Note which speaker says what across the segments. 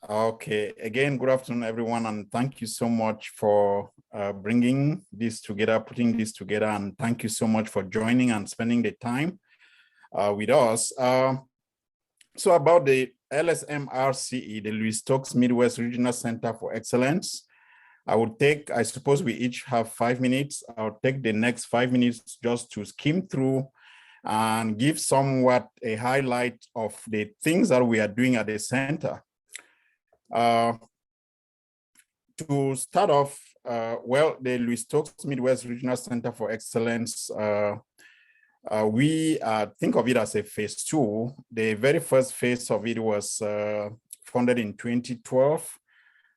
Speaker 1: Okay, again, good afternoon, everyone, and thank you so much for bringing this together, putting this together, and thank you so much for joining and spending the time with us. So about the LSMRCE, the Louis Stokes Midwest Regional Center for Excellence, I suppose we each have 5 minutes. I'll take the next 5 minutes just to skim through and give somewhat a highlight of the things that we are doing at the center. To start off, well, the Louis Stokes Midwest Regional Center for Excellence, we think of it as a phase 2. The very first phase of it was funded in 2012.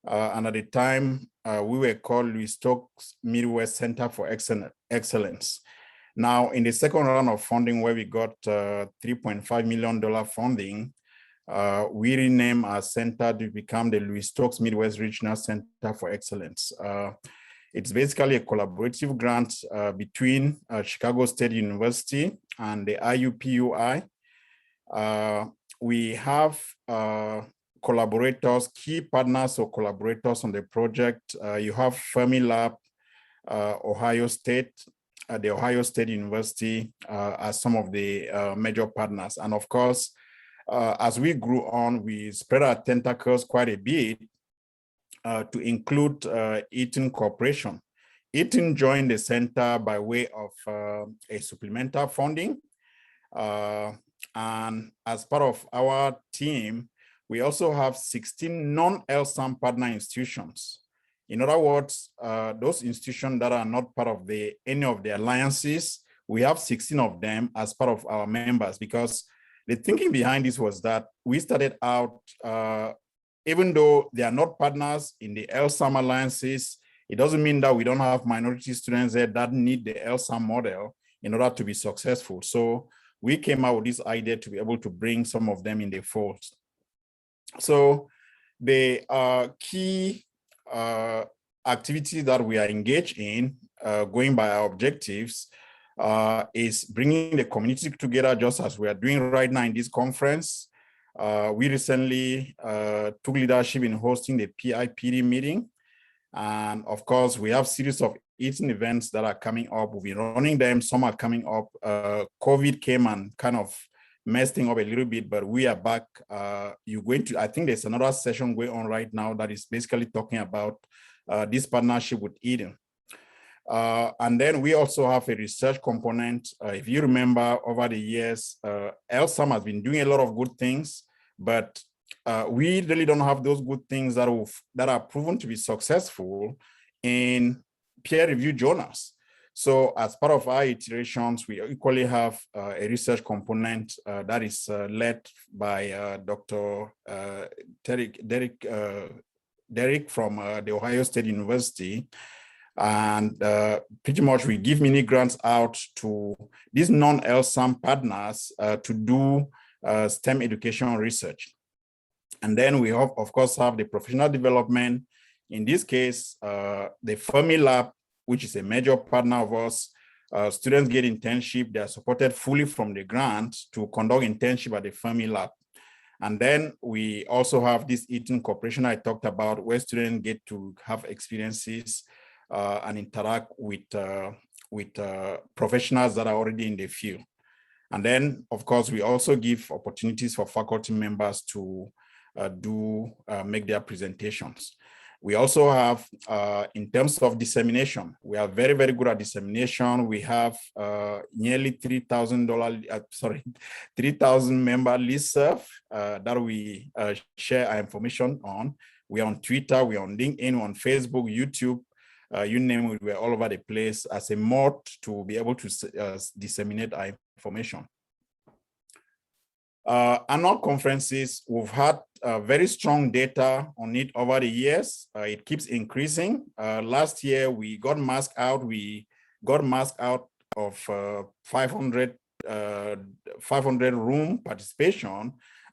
Speaker 1: And at the time, we were called Louis Stokes Midwest Center for Excellence. Now, in the second round of funding, where we got $3.5 million funding, we renamed our center to become the Louis Stokes Midwest Regional Center for Excellence. It's basically a collaborative grant between Chicago State University and the IUPUI. We have collaborators, key partners or collaborators on the project. You have Fermilab, Ohio State, the Ohio State University as some of the major partners. And of course, as we grew on, we spread our tentacles quite a bit to include Eaton Corporation. Eaton joined the center by way of a supplemental funding. And as part of our team, we also have 16 non-LSAM partner institutions. In other words, those institutions that are not part of any of the alliances, we have 16 of them as part of our members, because the thinking behind this was that we started out, even though they are not partners in the LSAM alliances, it doesn't mean that we don't have minority students there that need the LSAM model in order to be successful. So we came out with this idea to be able to bring some of them in the fold. So the key activities that we are engaged in, going by our objectives, is bringing the community together, just as we are doing right now in this conference. We recently took leadership in hosting the PIPD meeting. And of course, we have a series of Eaton events that are coming up. We've been running them, some are coming up. COVID came and kind of messed things up a little bit, but we are back. I think there's another session going on right now that is basically talking about this partnership with Eaton. And then we also have a research component. If you remember, over the years, LSAM has been doing a lot of good things, but we really don't have those good things that are proven to be successful in peer-reviewed journals. So as part of our iterations, we equally have a research component that is led by Dr. Derek from the Ohio State University. And pretty much we give mini grants out to these non-LSAM partners to do STEM education research. And then we have, of course, have the professional development. In this case, the Fermilab, which is a major partner of us. Students get internship. They are supported fully from the grant to conduct internship at the Fermilab. And then we also have this Eaton Corporation I talked about, where students get to have experiences and interact with professionals that are already in the field. And then, of course, we also give opportunities for faculty members to make their presentations. We also have, in terms of dissemination, we are very, very good at dissemination. We have nearly 3,000 member listserv that we share our information on. We are on Twitter, we are on LinkedIn, we're on Facebook, YouTube, you name it, we're all over the place as a mode to be able to disseminate our information. Annual conferences, we've had very strong data on it over the years. It keeps increasing. Last year, we got masked out. We got masked out of 500 room participation.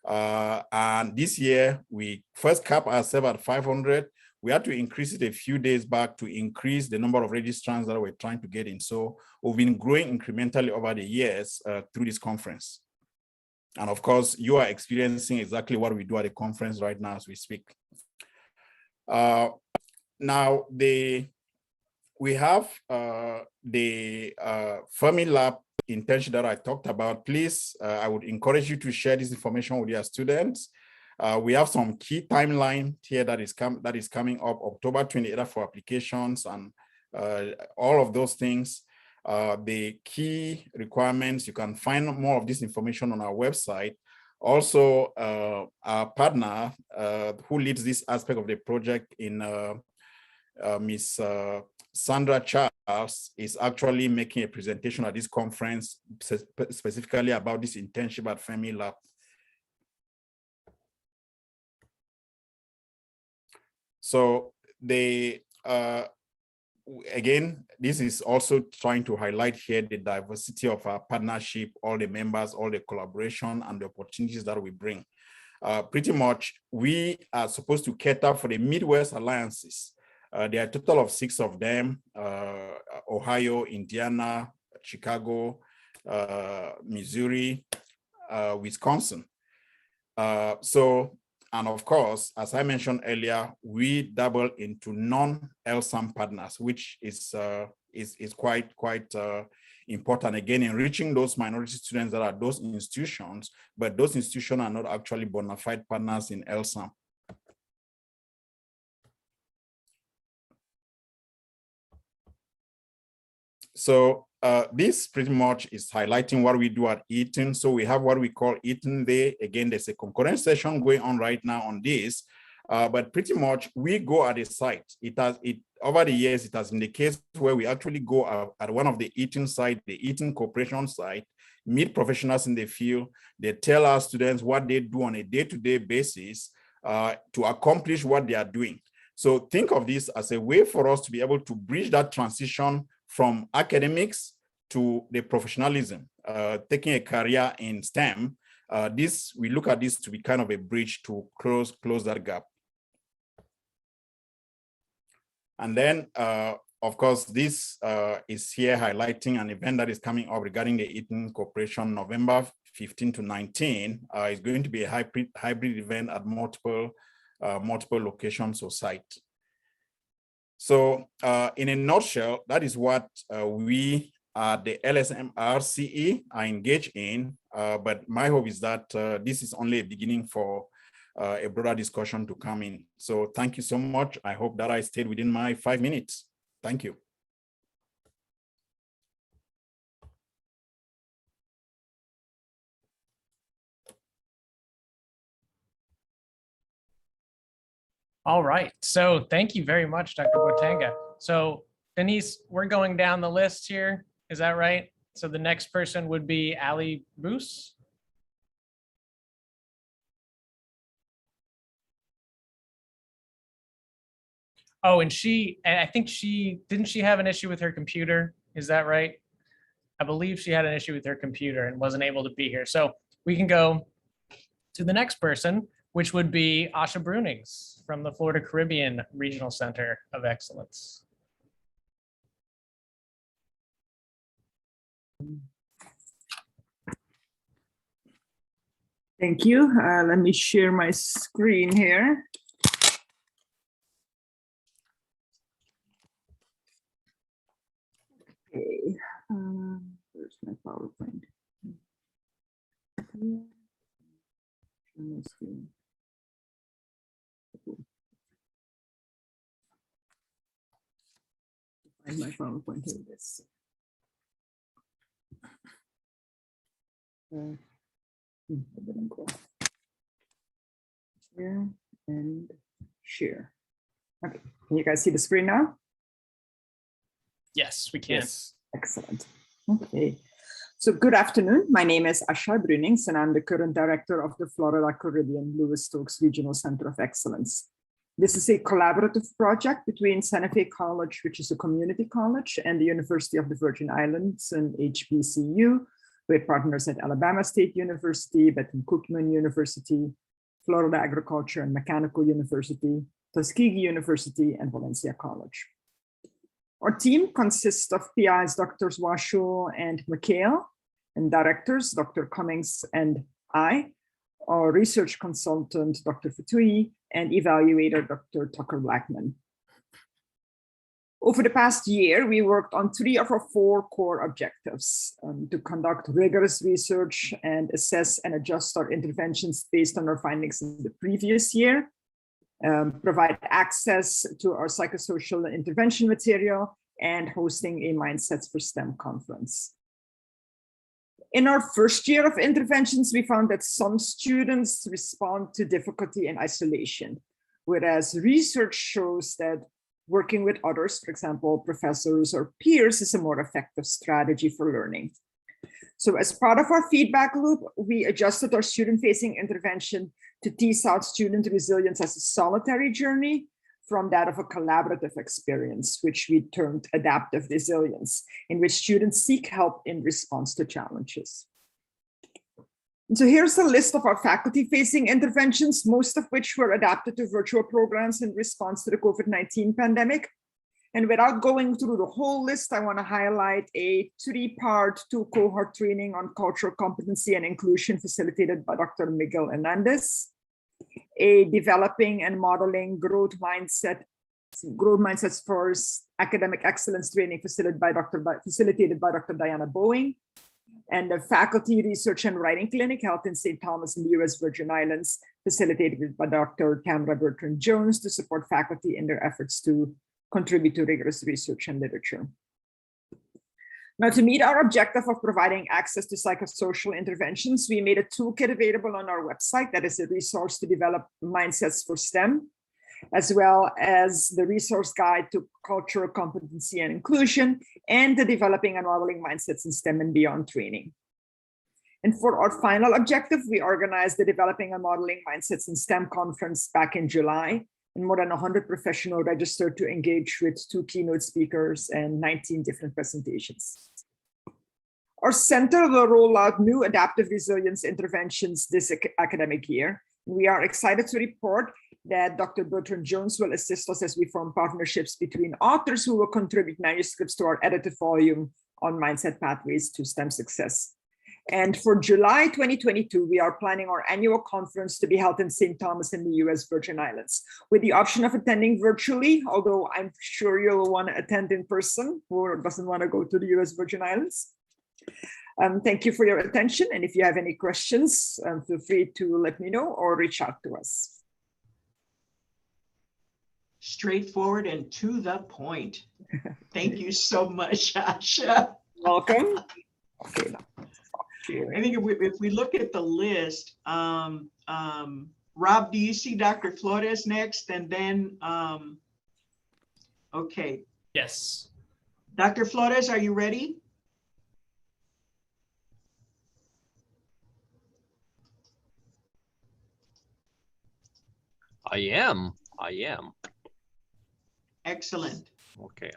Speaker 1: And this year, we first capped ourselves at 500. We had to increase it a few days back to increase the number of registrants that we're trying to get in. So we've been growing incrementally over the years through this conference. And of course, you are experiencing exactly what we do at the conference right now as we speak. Now, we have the Fermilab internship that I talked about. Please, I would encourage you to share this information with your students. We have some key timeline here that is coming up, October 28th for applications and all of those things. The key requirements, you can find more of this information on our website. Also, our partner who leads this aspect of the project in Ms. Sandra Charles is actually making a presentation at this conference specifically about this internship at Fermilab. So again, this is also trying to highlight here the diversity of our partnership, all the members, all the collaboration and the opportunities that we bring. Pretty much, we are supposed to cater for the Midwest alliances. There are a total of 6 of them: Ohio, Indiana, Chicago, Missouri, Wisconsin. And of course, as I mentioned earlier, we dabble into non-LSAM partners, which is quite important. Again, enriching those minority students that are those institutions, but those institutions are not actually bona fide partners in LSAM. So this pretty much is highlighting what we do at Eaton. So we have what we call Eaton Day. Again, there's a concurrent session going on right now on this, but pretty much we go at a site. Over the years, it has been the case where we actually go at one of the Eaton site, the Eaton Corporation site, meet professionals in the field. They tell our students what they do on a day-to-day basis to accomplish what they are doing. So think of this as a way for us to be able to bridge that transition from academics to the professionalism, taking a career in STEM. We look at this to be kind of a bridge to close that gap. And then, of course, this is here highlighting an event that is coming up regarding the Eaton Corporation, November 15 to 19. It's going to be a hybrid event at multiple locations or sites. So in a nutshell, that is what we the LSMRCE are engaged in, but my hope is that this is only a beginning for a broader discussion to come in. So thank you so much. I hope that I stayed within my 5 minutes. Thank you.
Speaker 2: All right, so thank you very much, Dr. Botanga. So Denise, we're going down the list here, is that right? So the next person would be Ali Boos. Oh, and I think didn't she have an issue with her computer? Is that right? I believe she had an issue with her computer and wasn't able to be here. So we can go to the next person, which would be Asha Brunings from the Florida Caribbean Regional Center of Excellence.
Speaker 3: Thank you. Let me share my screen here. Okay, where's my PowerPoint? My screen. Find my PowerPoint. Here it is. Share and share. Okay, can you guys see the screen now?
Speaker 2: Yes, we can.
Speaker 3: Yes. Excellent. Okay. So good afternoon. My name is Asha Brunings, and I'm the current director of the Florida Caribbean Lewis Stokes Regional Center of Excellence. This is a collaborative project between Santa Fe College, which is a community college, and the University of the Virgin Islands and HBCU, with partners at Alabama State University, Bethune-Cookman University, Florida Agriculture and Mechanical University, Tuskegee University, and Valencia College. Our team consists of PIs, Drs. Washoe and McHale, and directors, Dr. Cummings and I, our research consultant, Dr. Fatui, and evaluator, Dr. Tucker Blackman. Over the past year, we worked on 3 of our 4 core objectives: to conduct rigorous research and assess and adjust our interventions based on our findings in the previous year, provide access to our psychosocial intervention material, and hosting a Mindsets for STEM conference. In our first year of interventions, we found that some students respond to difficulty in isolation, whereas research shows that working with others, for example, professors or peers, is a more effective strategy for learning. So as part of our feedback loop, we adjusted our student-facing intervention to tease out student resilience as a solitary journey from that of a collaborative experience, which we termed adaptive resilience, in which students seek help in response to challenges. And so here's a list of our faculty-facing interventions, most of which were adapted to virtual programs in response to the COVID-19 pandemic. And without going through the whole list, I want to highlight a 3-part 2-cohort training on cultural competency and inclusion facilitated by Dr. Miguel Hernandez, a developing and modeling growth mindsets for academic excellence training facilitated by Dr. Diana Boeing, and the faculty research and writing clinic held in St. Thomas in the US Virgin Islands, facilitated by Dr. Tamara Bertrand Jones to support faculty in their efforts to contribute to rigorous research and literature. Now, to meet our objective of providing access to psychosocial interventions, we made a toolkit available on our website that is a resource to develop mindsets for STEM, as well as the resource guide to cultural competency and inclusion, and the developing and modeling mindsets in STEM and beyond training. And for our final objective, we organized the Developing and Modeling Mindsets in STEM conference back in July, and more than 100 professionals registered to engage with 2 keynote speakers and 19 different presentations. Our center will roll out new adaptive resilience interventions this academic year. We are excited to report that Dr. Bertrand Jones will assist us as we form partnerships between authors who will contribute manuscripts to our edited volume on Mindset Pathways to STEM Success. And for July 2022, we are planning our annual conference to be held in St. Thomas in the US Virgin Islands, with the option of attending virtually, although I'm sure you'll want to attend in person, who doesn't want to go to the US Virgin Islands. Thank you for your attention. And if you have any questions, feel free to let me know or reach out to us.
Speaker 4: Straightforward and to the point. Thank you so much, Asha.
Speaker 3: Welcome. Okay.
Speaker 4: I think if we look at the list, Rob, do you see Dr. Flores next? And then, okay.
Speaker 2: Yes.
Speaker 4: Dr. Flores, are you ready?
Speaker 5: I am.
Speaker 4: Excellent.
Speaker 5: Okay,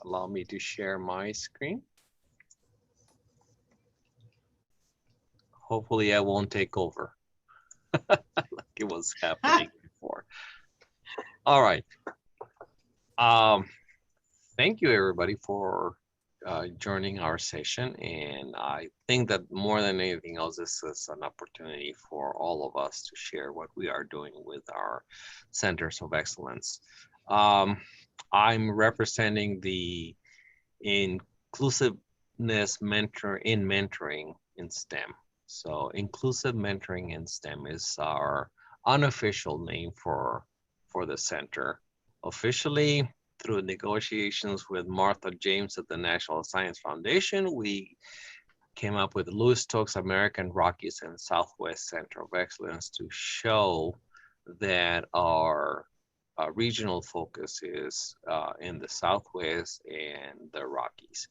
Speaker 5: allow me to share my screen. Hopefully I won't take over like it was happening before. All right. Thank you everybody for joining our session. And I think that more than anything else, this is an opportunity for all of us to share what we are doing with our centers of excellence. I'm representing the inclusiveness mentoring in STEM. So inclusive mentoring in STEM is our unofficial name for the center. Officially, through negotiations with Martha James at the National Science Foundation, we came up with Louis Stokes American Rockies and Southwest Center of Excellence to show that our regional focus is in the Southwest and the Rockies.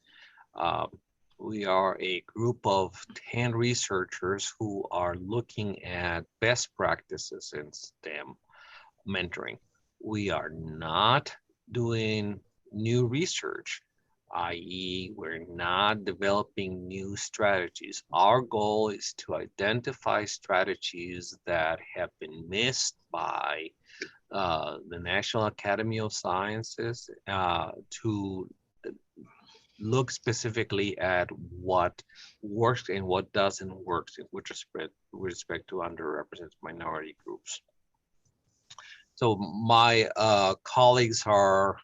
Speaker 5: We are a group of 10 researchers who are looking at best practices in STEM mentoring. We are not doing new research, i.e., we're not developing new strategies. Our goal is to identify strategies that have been missed by the National Academy of Sciences to look specifically at what works and what doesn't work with respect to underrepresented minority groups. So my colleagues are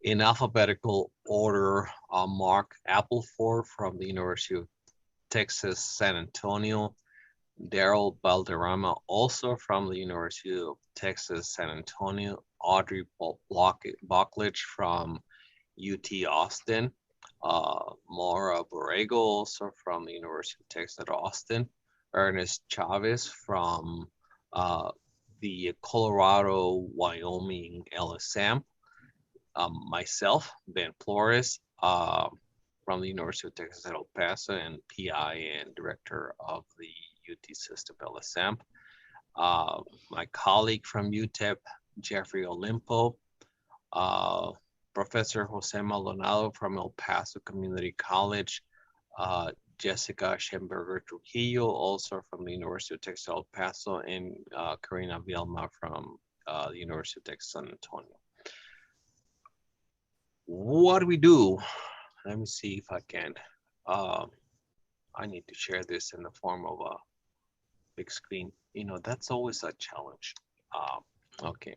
Speaker 5: in alphabetical order: Mark Appleford from the University of Texas, San Antonio; Daryl Balderrama, also from the University of Texas, San Antonio; Audrey Bocklich from UT Austin; Maura Borrego, also from the University of Texas, Austin; Ernest Chavez from the Colorado, Wyoming LSM; myself, Ben Flores, from the University of Texas at El Paso, and PI and director of the UT system LSM. My colleague from UTEP, Jeffrey Olimpo; Professor Jose Maldonado from El Paso Community College; Jessica Schemberger Trujillo, also from the University of Texas El Paso; and Karina Vilma from the University of Texas San Antonio. What do we do? Let me see if I can. I need to share this in the form of a big screen. You know, that's always a challenge. Okay,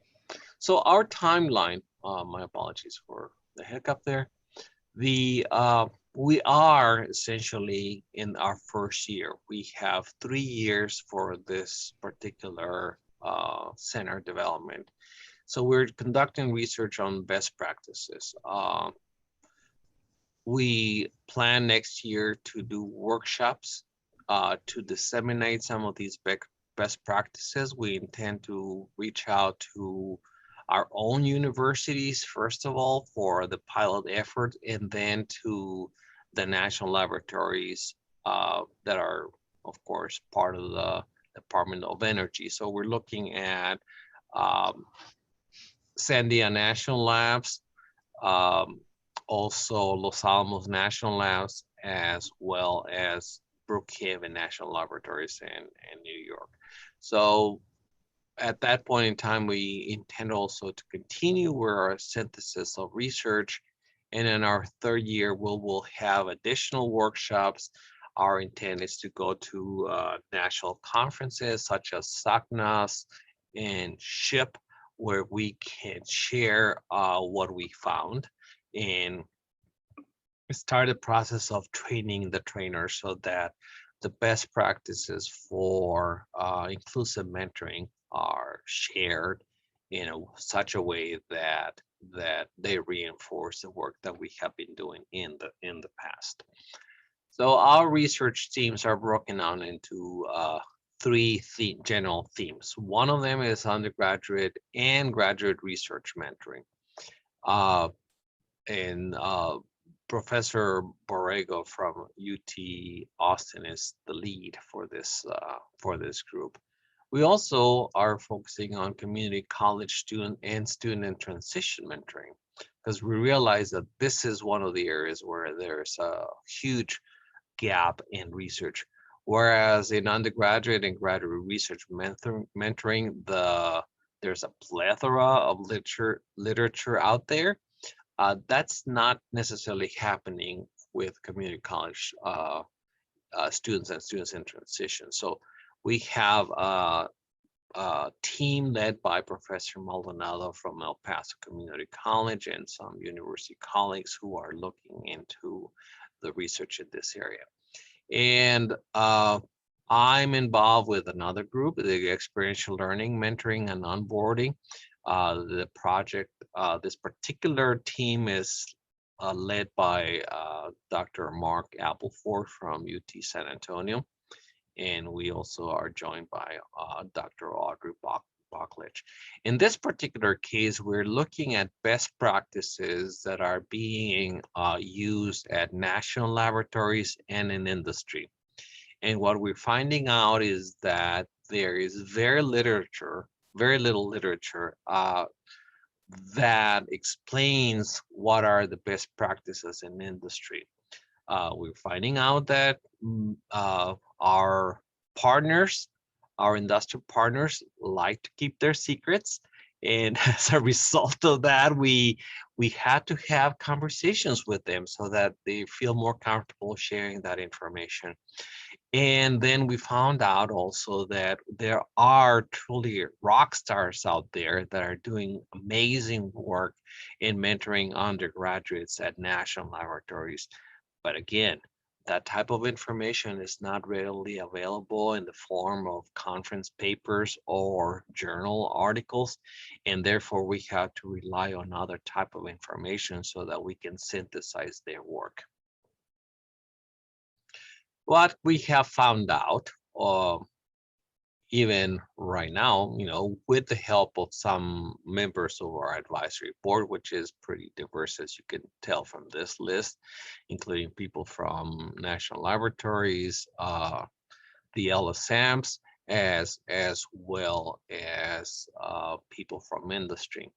Speaker 5: so our timeline, my apologies for the hiccup there. We are essentially in our first year. We have 3 years for this particular center development. So we're conducting research on best practices. We plan next year to do workshops to disseminate some of these best practices. We intend to reach out to our own universities, first of all, for the pilot effort, and then to the national laboratories that are, of course, part of the Department of Energy. So we're looking at Sandia National Labs, also Los Alamos National Labs, as well as Brookhaven National Laboratories in New York. So at that point in time, we intend also to continue our synthesis of research. And in our 3rd year, we'll have additional workshops. Our intent is to go to national conferences such as SACNAS and SHIP, where we can share what we found and start the process of training the trainers so that the best practices for inclusive mentoring are shared in such a way that they reinforce the work that we have been doing in the past. So our research teams are broken down into 3 general themes. One of them is undergraduate and graduate research mentoring. Professor Borrego from UT Austin is the lead for this group. We also are focusing on community college student and transition mentoring, because we realize that this is one of the areas where there's a huge gap in research. Whereas in undergraduate and graduate research mentoring, there's a plethora of literature out there. That's not necessarily happening with community college students in transition. So we have a team led by Professor Maldonado from El Paso Community College and some university colleagues who are looking into the research in this area. And I'm involved with another group, the Experiential Learning, Mentoring, and Onboarding. The project, this particular team is led by Dr. Mark Appleford from UT San Antonio. And we also are joined by Dr. Audrey Bocklich. In this particular case, we're looking at best practices that are being used at national laboratories and in industry. And what we're finding out is that there is very little literature that explains what are the best practices in industry. We're finding out that our partners, our industrial partners, like to keep their secrets, And as a result of that, we had to have conversations with them so that they feel more comfortable sharing that information. And then we found out also that there are truly rock stars out there that are doing amazing work in mentoring undergraduates at national laboratories. But again, that type of information is not readily available in the form of conference papers or journal articles. And therefore, we have to rely on other type of information so that we can synthesize their work. What we have found out, even right now, with the help of some members of our advisory board, which is pretty diverse, as you can tell from this list, including people from national laboratories, the LSMs, as well as people from industry.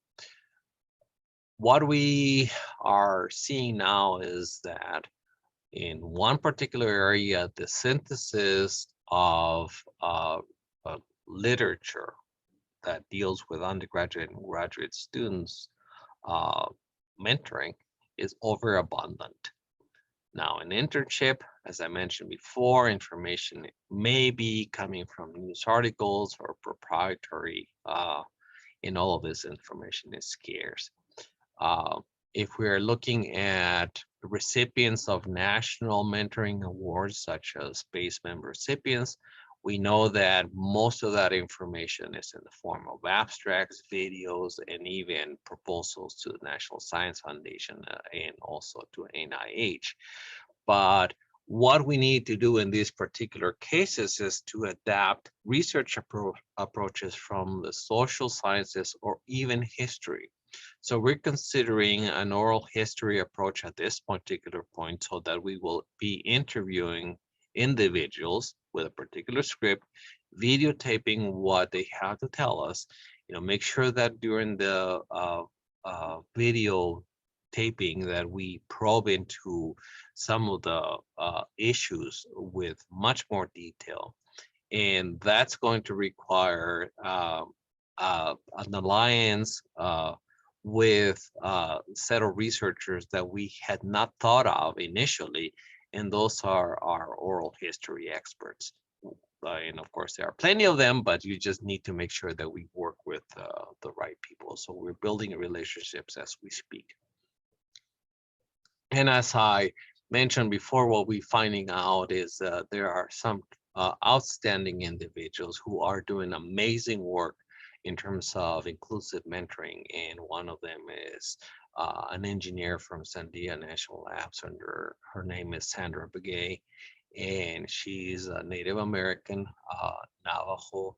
Speaker 5: What we are seeing now is that in one particular area, the synthesis of literature that deals with undergraduate and graduate students mentoring is overabundant. Now, an internship, as I mentioned before, information may be coming from news articles or proprietary, and all of this information is scarce. If we are looking at recipients of national mentoring awards, such as space member recipients, we know that most of that information is in the form of abstracts, videos, and even proposals to the National Science Foundation and also to NIH. But what we need to do in these particular cases is to adapt research approaches from the social sciences or even history. So we're considering an oral history approach at this particular point, so that we will be interviewing individuals with a particular script, videotaping what they have to tell us, make sure that during the video taping that we probe into some of the issues with much more detail. And that's going to require an alliance with a set of researchers that we had not thought of initially, and those are our oral history experts. And of course, there are plenty of them, but you just need to make sure that we work with the right people. So we're building relationships as we speak. And as I mentioned before, what we're finding out is there are some outstanding individuals who are doing amazing work in terms of inclusive mentoring. And one of them is an engineer from Sandia National Labs. Her name is Sandra Begay, and she's a Native American Navajo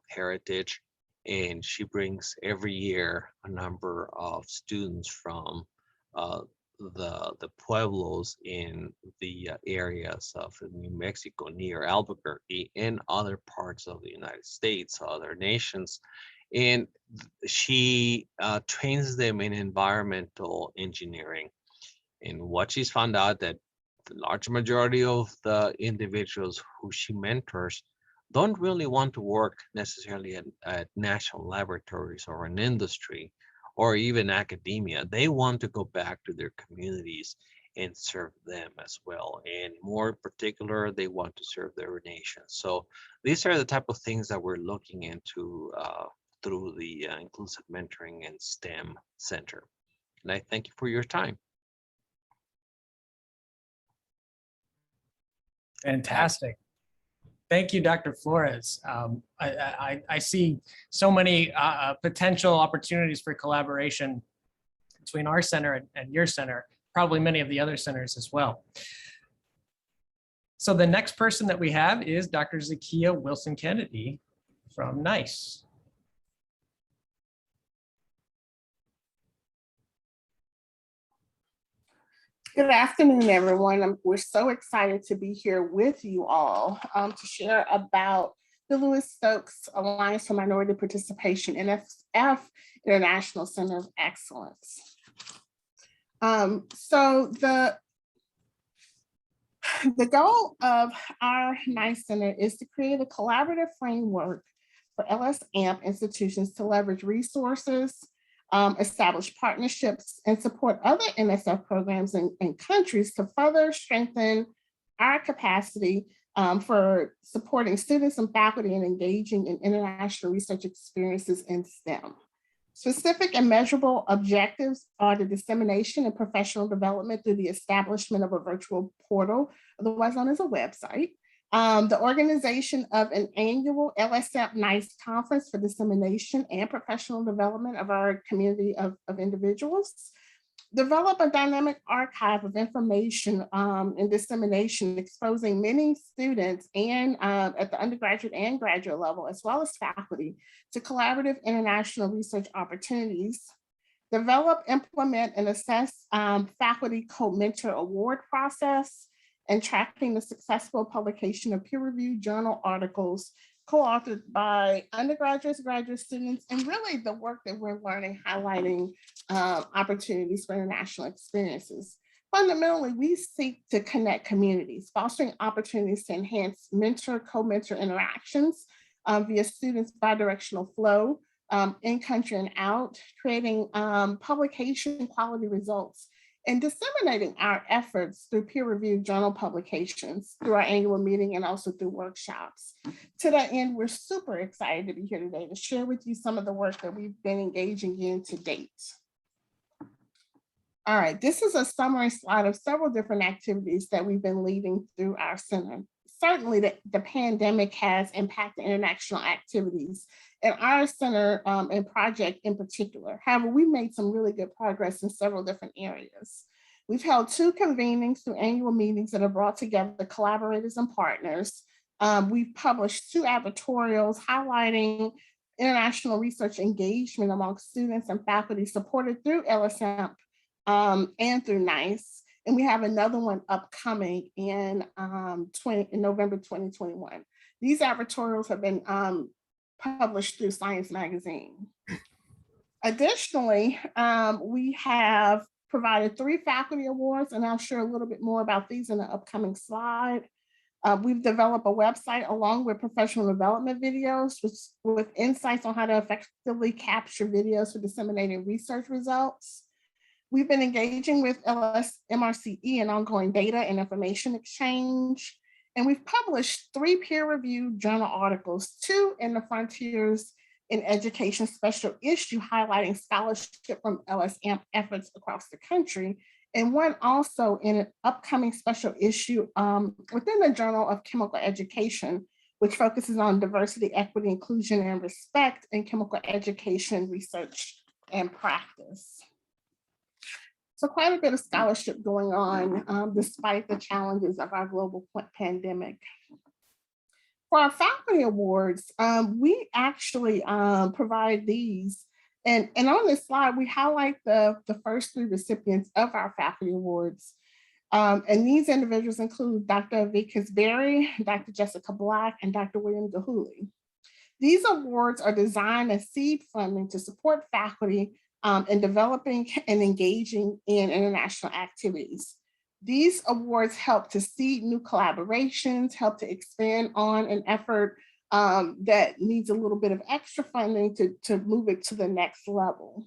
Speaker 5: heritage. And she brings every year a number of students from the pueblos in the areas of New Mexico near Albuquerque and other parts of the United States, other nations. And she trains them in environmental engineering. And what she's found out that the large majority of the individuals who she mentors don't really want to work necessarily at national laboratories or in industry or even academia. They want to go back to their communities and serve them as well. And more in particular, they want to serve their nation. So these are the type of things that we're looking into through the Inclusive Mentoring and STEM Center. And I thank you for your time.
Speaker 2: Fantastic. Thank you, Dr. Flores. I see so many potential opportunities for collaboration between our center and your center, probably many of the other centers as well. So the next person that we have is Dr. Zakia Wilson-Kennedy from NICE.
Speaker 6: Good afternoon, everyone. We're so excited to be here with you all to share about the Louis Stokes Alliance for Minority Participation, NSF, International Center of Excellence. So the goal of our NICE Center is to create a collaborative framework for LSAMP institutions to leverage resources, establish partnerships, and support other NSF programs in countries to further strengthen our capacity for supporting students and faculty and engaging in international research experiences in STEM. Specific and measurable objectives are the dissemination and professional development through the establishment of a virtual portal, otherwise known as a website, the organization of an annual LSMRCE conference for dissemination and professional development of our community of individuals, develop a dynamic archive of information and dissemination exposing many students and at the undergraduate and graduate level, as well as faculty, to collaborative international research opportunities, develop, implement, and assess faculty co-mentor award process, and tracking the successful publication of peer-reviewed journal articles co-authored by undergraduates, graduate students, and really the work that we're learning, highlighting opportunities for international experiences. Fundamentally, we seek to connect communities, fostering opportunities to enhance mentor, co-mentor interactions via students' bidirectional flow, in country and out, creating publication quality results, and disseminating our efforts through peer-reviewed journal publications, through our annual meeting, and also through workshops. To that end, we're super excited to be here today to share with you some of the work that we've been engaging in to date. All right, this is a summary slide of several different activities that we've been leading through our center. Certainly the pandemic has impacted international activities in our center and project in particular. However, we've made some really good progress in several different areas. We've held 2 convenings through annual meetings that have brought together the collaborators and partners. We've published 2 advertorials highlighting international research engagement among students and faculty supported through LSMP and through NICE. And we have another one upcoming in November 2021. These advertorials have been published through Science Magazine. Additionally, we have provided 3 faculty awards, and I'll share a little bit more about these in the upcoming slide. We've developed a website along with professional development videos with insights on how to effectively capture videos for disseminating research results. We've been engaging with LSMRCE and ongoing data and information exchange. And we've published 3 peer-reviewed journal articles, 2 in the Frontiers in Education special issue highlighting scholarship from LSAMP efforts across the country, and 1 also in an upcoming special issue within the Journal of Chemical Education, which focuses on diversity, equity, inclusion, and respect in chemical education, research, and practice. So quite a bit of scholarship going on despite the challenges of our global pandemic. For our faculty awards, we actually provide these. And on this slide, we highlight the first 3 recipients of our faculty awards. And these individuals include Dr. Vikas Berry, Dr. Jessica Black, and Dr. William Gahuli. These awards are designed as seed funding to support faculty in developing and engaging in international activities. These awards help to seed new collaborations, help to expand on an effort that needs a little bit of extra funding to move it to the next level.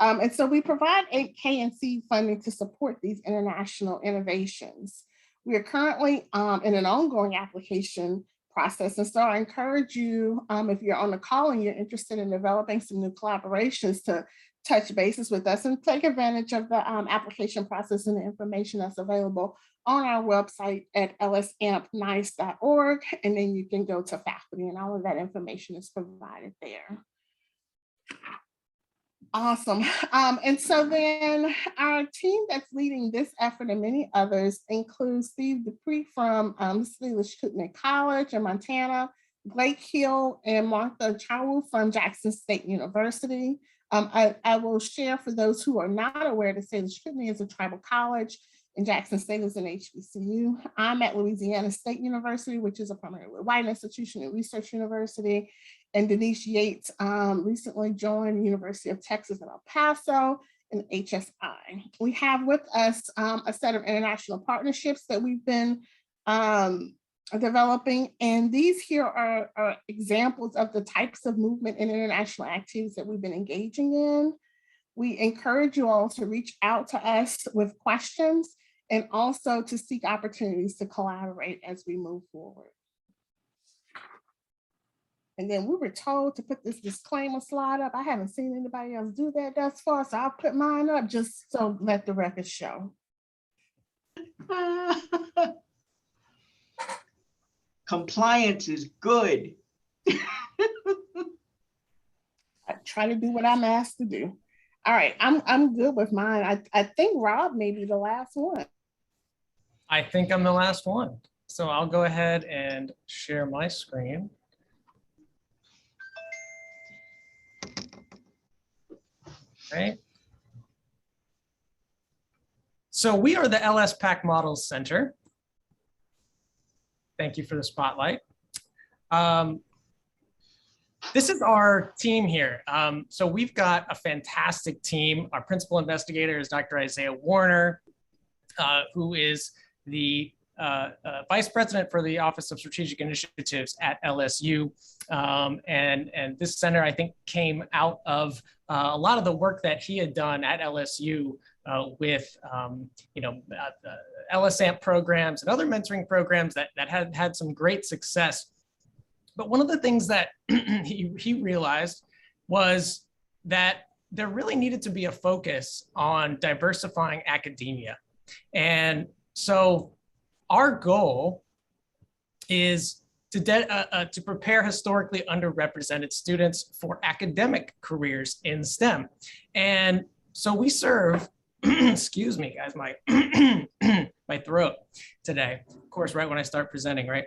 Speaker 6: And so we provide 8K and seed funding to support these international innovations. We are currently in an ongoing application process. And so I encourage you, if you're on the call and you're interested in developing some new collaborations, to touch bases with us and take advantage of the application process and the information that's available on our website at lsmnice.org. And then you can go to faculty and all of that information is provided there. Awesome. And so then our team that's leading this effort and many others includes Steve Dupree from Salish Kootenai College in Montana, Blake Hill and Martha Chawu from Jackson State University. I will share for those who are not aware that Salish Kootenai is a tribal college and Jackson State is an HBCU. I'm at Louisiana State University, which is a primarily white institution and research university. And Denise Yates recently joined the University of Texas at El Paso and HSI. We have with us a set of international partnerships that we've been developing. And these here are examples of the types of movement and international activities that we've been engaging in. We encourage you all to reach out to us with questions and also to seek opportunities to collaborate as we move forward. And then we were told to put this disclaimer slide up. I haven't seen anybody else do that thus far, so I'll put mine up just so let the record show.
Speaker 4: Compliance is good.
Speaker 6: I try to do what I'm asked to do. All right, I'm good with mine. I think Rob may be the last one.
Speaker 2: I think I'm the last one. So I'll go ahead and share my screen. Right. So we are the LS PAC Models Center. Thank you for the spotlight. This is our team here. So we've got a fantastic team. Our principal investigator is Dr. Isaiah Warner, who is the Vice President for the Office of Strategic Initiatives at LSU. And this center, I think, came out of a lot of the work that he had done at LSU with LSAMP programs and other mentoring programs that had some great success. But one of the things that he realized was that there really needed to be a focus on diversifying academia. And so our goal is to prepare historically underrepresented students for academic careers in STEM. And so we serve, excuse me, guys, my throat today, of course, right when I start presenting, right?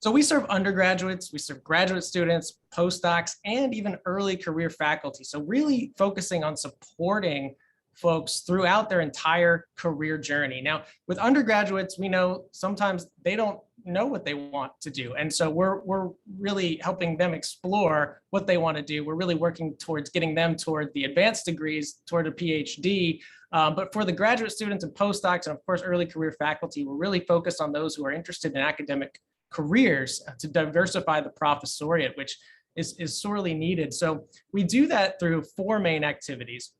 Speaker 2: So we serve undergraduates, we serve graduate students, postdocs, and even early career faculty. So really focusing on supporting folks throughout their entire career journey. Now, with undergraduates, we know sometimes they don't know what they want to do. And so we're really helping them explore what they want to do. We're really working towards getting them toward the advanced degrees, toward a PhD. But for the graduate students and postdocs, and of course, early career faculty, we're really focused on those who are interested in academic careers to diversify the professoriate, which is sorely needed. So we do that through 4 main activities.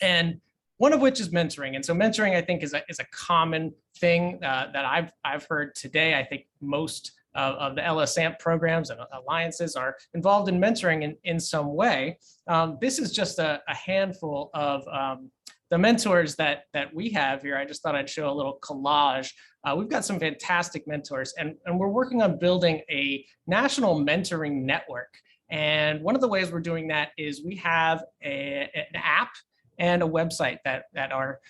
Speaker 2: And one of which is mentoring. And so mentoring, I think, is a common thing that I've heard today. I think most of the LSAMP programs and alliances are involved in mentoring in some way. This is just a handful of the mentors that we have here. I just thought I'd show a little collage. We've got some fantastic mentors, and we're working on building a national mentoring network. And one of the ways we're doing that is we have an app and a website that are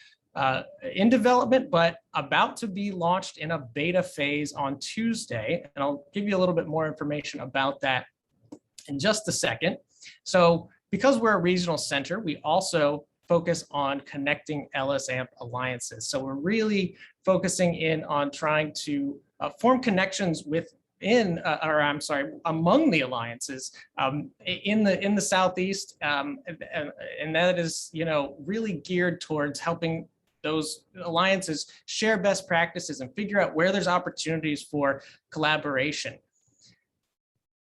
Speaker 2: in development, but about to be launched in a beta phase on Tuesday. And I'll give you a little bit more information about that in just a second. So because we're a regional center, we also focus on connecting LSAMP alliances. So we're really focusing in on trying to form connections among the alliances in the Southeast, and that is, really geared towards helping those alliances share best practices and figure out where there's opportunities for collaboration.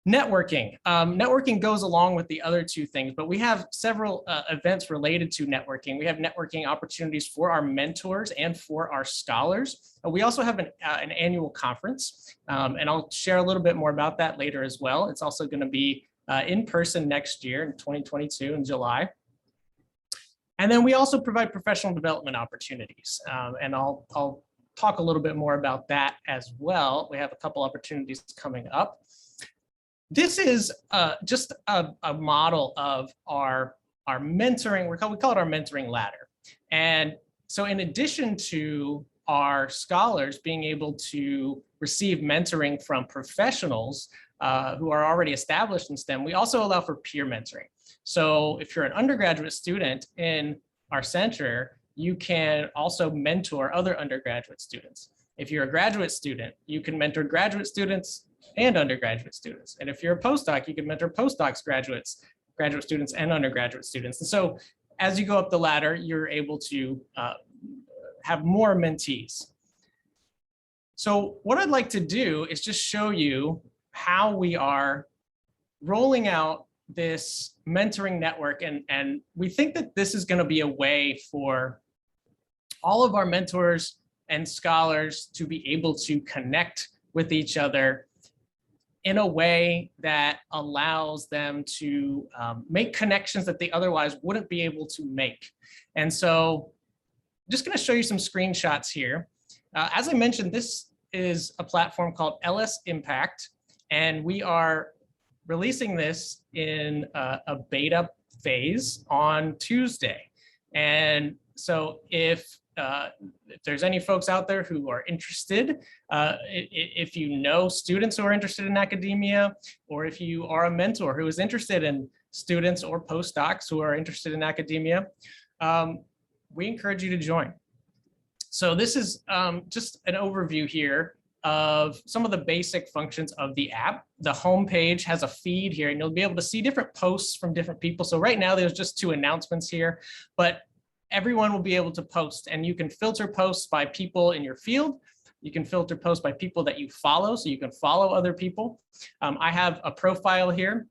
Speaker 2: Networking. Networking goes along with the other 2 things, but we have several events related to networking. We have networking opportunities for our mentors and for our scholars. We also have an annual conference, and I'll share a little bit more about that later as well. It's also going to be in person next year in 2022 in July. And then we also provide professional development opportunities, and I'll talk a little bit more about that as well. We have a couple opportunities coming up. This is just a model of our mentoring. We call it our mentoring ladder. And so in addition to our scholars being able to receive mentoring from professionals who are already established in STEM, we also allow for peer mentoring. So if you're an undergraduate student in our center, you can also mentor other undergraduate students. If you're a graduate student, you can mentor graduate students and undergraduate students. And if you're a postdoc, you can mentor postdocs, graduate students, and undergraduate students. And so as you go up the ladder, you're able to have more mentees. So what I'd like to do is just show you how we are rolling out this mentoring network. And we think that this is going to be a way for all of our mentors and scholars to be able to connect with each other in a way that allows them to make connections that they otherwise wouldn't be able to make. And so I'm just going to show you some screenshots here. As I mentioned, this is a platform called LS Impact, and we are releasing this in a beta phase on Tuesday. And so if there's any folks out there who are interested, if you know students who are interested in academia, or if you are a mentor who is interested in students or postdocs who are interested in academia, we encourage you to join. So this is just an overview here of some of the basic functions of the app. The homepage has a feed here, and you'll be able to see different posts from different people. So right now there's just 2 announcements here, but everyone will be able to post, and you can filter posts by people in your field. You can filter posts by people that you follow, so you can follow other people. I have a profile here.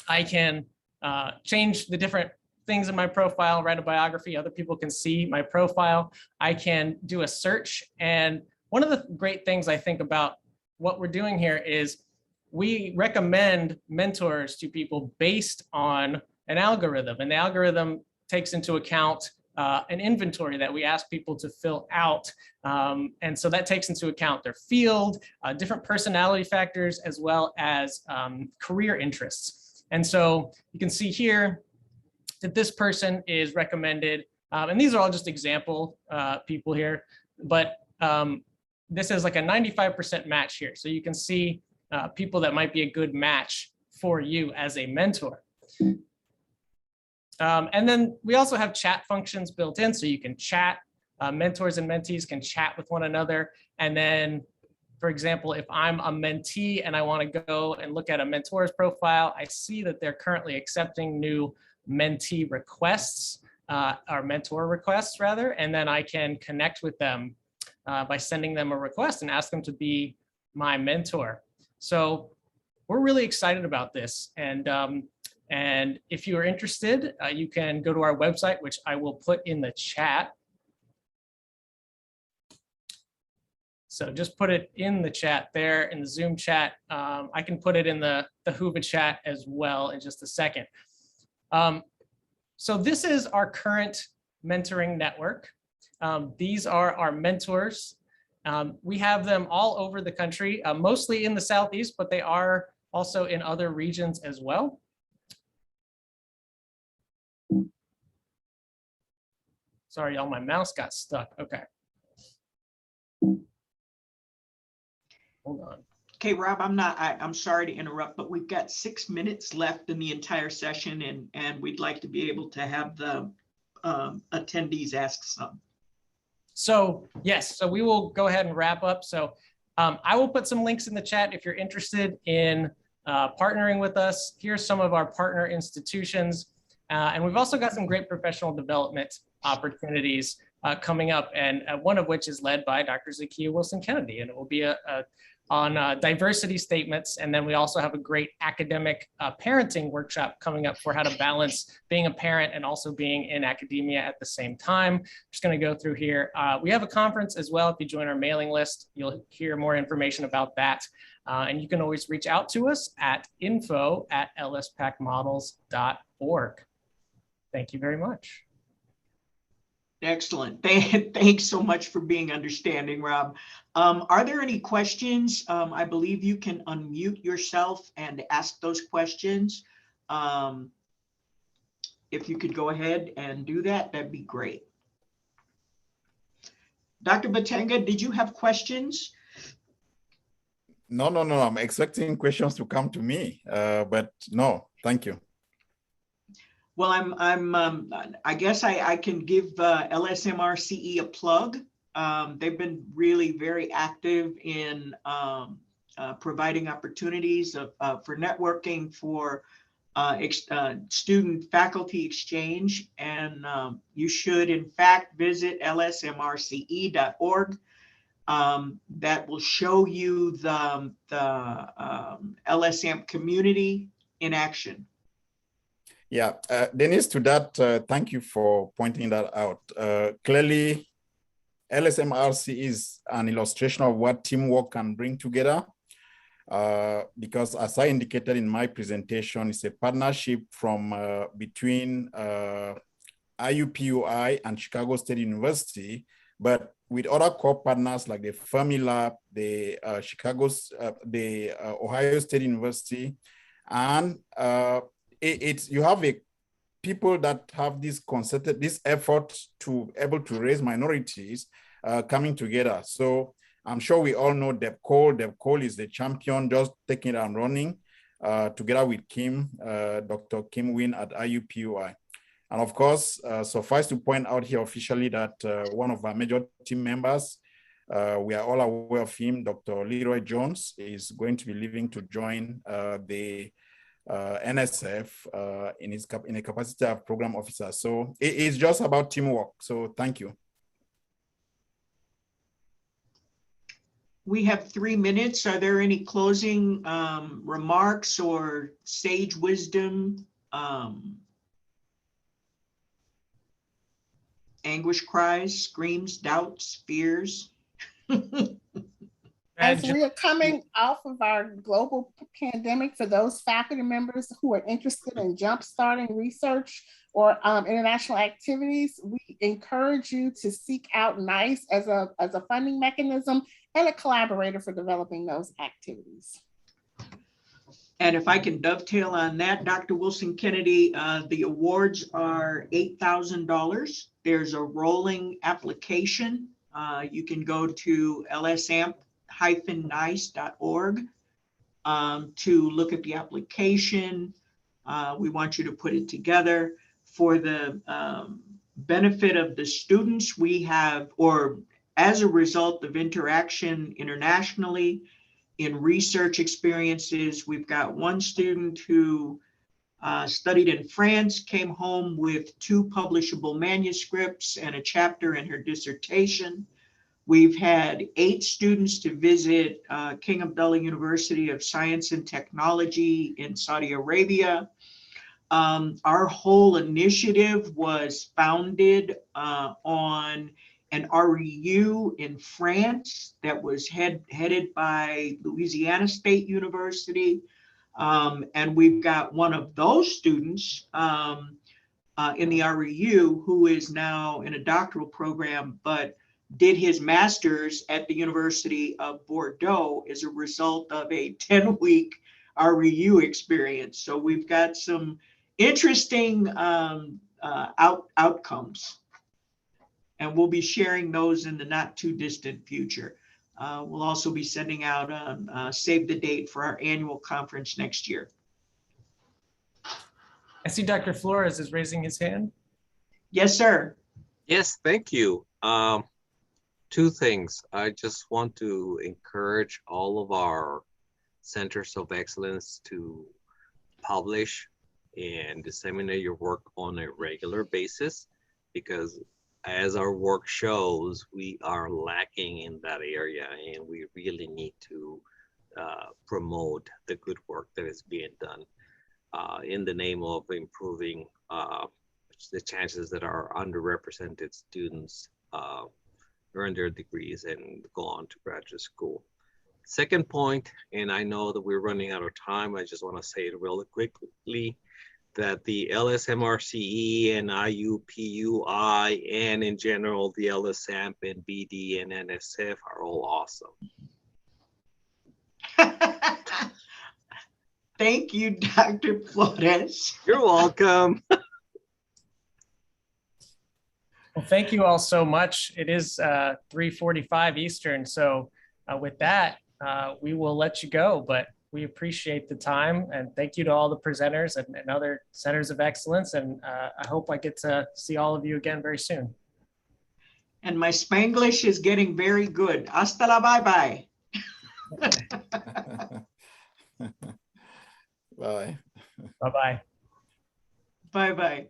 Speaker 2: I can change the different things in my profile, write a biography. Other people can see my profile. I can do a search. And one of the great things I think about what we're doing here is we recommend mentors to people based on an algorithm. And the algorithm takes into account an inventory that we ask people to fill out. And so that takes into account their field, different personality factors, as well as career interests. And so you can see here that this person is recommended, and these are all just example people here, but this is like a 95% match here. So you can see people that might be a good match for you as a mentor. And then we also have chat functions built in, so you can chat. Mentors and mentees can chat with one another. And then, for example, if I'm a mentee and I want to go and look at a mentor's profile, I see that they're currently accepting new mentee requests, or mentor requests rather, and then I can connect with them by sending them a request and ask them to be my mentor. So we're really excited about this. And if you are interested, you can go to our website, which I will put in the chat. So just put it in the chat there, in the Zoom chat. I can put it in the Whova chat as well in just a second. So this is our current mentoring network. These are our mentors. We have them all over the country, mostly in the Southeast, but they are also in other regions as well. Sorry, y'all, my mouse got stuck. Okay. Hold on.
Speaker 4: Okay, Rob, I'm sorry to interrupt, but we've got 6 minutes left in the entire session, and we'd like to be able to have the attendees ask some.
Speaker 2: So yes, so we will go ahead and wrap up. So I will put some links in the chat if you're interested in partnering with us. Here's some of our partner institutions. And we've also got some great professional development opportunities coming up, and one of which is led by Dr. Zakiya Wilson-Kennedy, and it will be on diversity statements. And then we also have a great academic parenting workshop coming up for how to balance being a parent and also being in academia at the same time. I'm just going to go through here. We have a conference as well. If you join our mailing list, you'll hear more information about that. And you can always reach out to us at info@lspacmodels.org. Thank you very much.
Speaker 4: Excellent. Thanks so much for being understanding, Rob. Are there any questions? I believe you can unmute yourself and ask those questions. If you could go ahead and do that, that'd be great. Dr. Batenga, did you have questions?
Speaker 1: No. I'm expecting questions to come to me, but no, thank you.
Speaker 4: Well, I guess I can give LSMRCE a plug. They've been really very active in providing opportunities for networking, for student faculty exchange, and you should in fact visit lsmrce.org. that will show you the LSAMP community in action.
Speaker 1: Yeah, Denise, to that, thank you for pointing that out. Clearly, LSMRC is an illustration of what teamwork can bring together. Because as I indicated in my presentation, it's a partnership from between IUPUI and Chicago State University, but with other core partners like the Fermi Lab, the Ohio State University, and you have people that have this effort to able to raise minorities coming together. So I'm sure we all know Deb Cole. Deb Cole is the champion, just taking it and running together with Kim, Dr. Kim Wynn at IUPUI. And of course, suffice to point out here officially that one of our major team members, we are all aware of him, Dr. Leroy Jones, is going to be leaving to join the NSF in a capacity of program officer. So it's just about teamwork. So thank you.
Speaker 4: We have 3 minutes. Are there any closing remarks or sage wisdom, anguish cries, screams, doubts, fears?
Speaker 6: As we are coming off of our global pandemic, for those faculty members who are interested in jumpstarting research or international activities, we encourage you to seek out NICE as a funding mechanism and a collaborator for developing those activities.
Speaker 4: And if I can dovetail on that, Dr. Wilson Kennedy, the awards are $8,000. There's a rolling application. You can go to lsamp-nice.org to look at the application. We want you to put it together. For the benefit of the students, we have, or as a result of interaction internationally in research experiences, we've got one student who studied in France, came home with 2 publishable manuscripts and a chapter in her dissertation. We've had 8 students to visit King Abdullah University of Science and Technology in Saudi Arabia. Our whole initiative was founded on an REU in France that was headed by Louisiana State University. And we've got one of those students in the REU who is now in a doctoral program, but did his master's at the University of Bordeaux as a result of a 10-week REU experience. So we've got some interesting outcomes. And we'll be sharing those in the not too distant future. We'll also be sending out a save the date for our annual conference next year.
Speaker 2: I see Dr. Flores is raising his hand.
Speaker 4: Yes, sir.
Speaker 5: Yes, thank you. 2 things. I just want to encourage all of our centers of excellence to publish and disseminate your work on a regular basis, because as our work shows, we are lacking in that area, and we really need to promote the good work that is being done in the name of improving the chances that our underrepresented students earn their degrees and go on to graduate school. Second point, and I know that we're running out of time, I just want to say it really quickly, that the LSMRCE and IUPUI and in general the LSAMP and BD and NSF are all awesome.
Speaker 4: Thank you, Dr. Flores.
Speaker 5: You're welcome.
Speaker 2: Well, thank you all so much. It is 3:45 Eastern. So with that, we will let you go, but we appreciate the time, and thank you to all the presenters and other centers of excellence. And I hope I get to see all of you again very soon.
Speaker 4: And my Spanglish is getting very good. Hasta la bye-bye.
Speaker 1: Bye.
Speaker 2: Bye-bye.
Speaker 4: Bye-bye.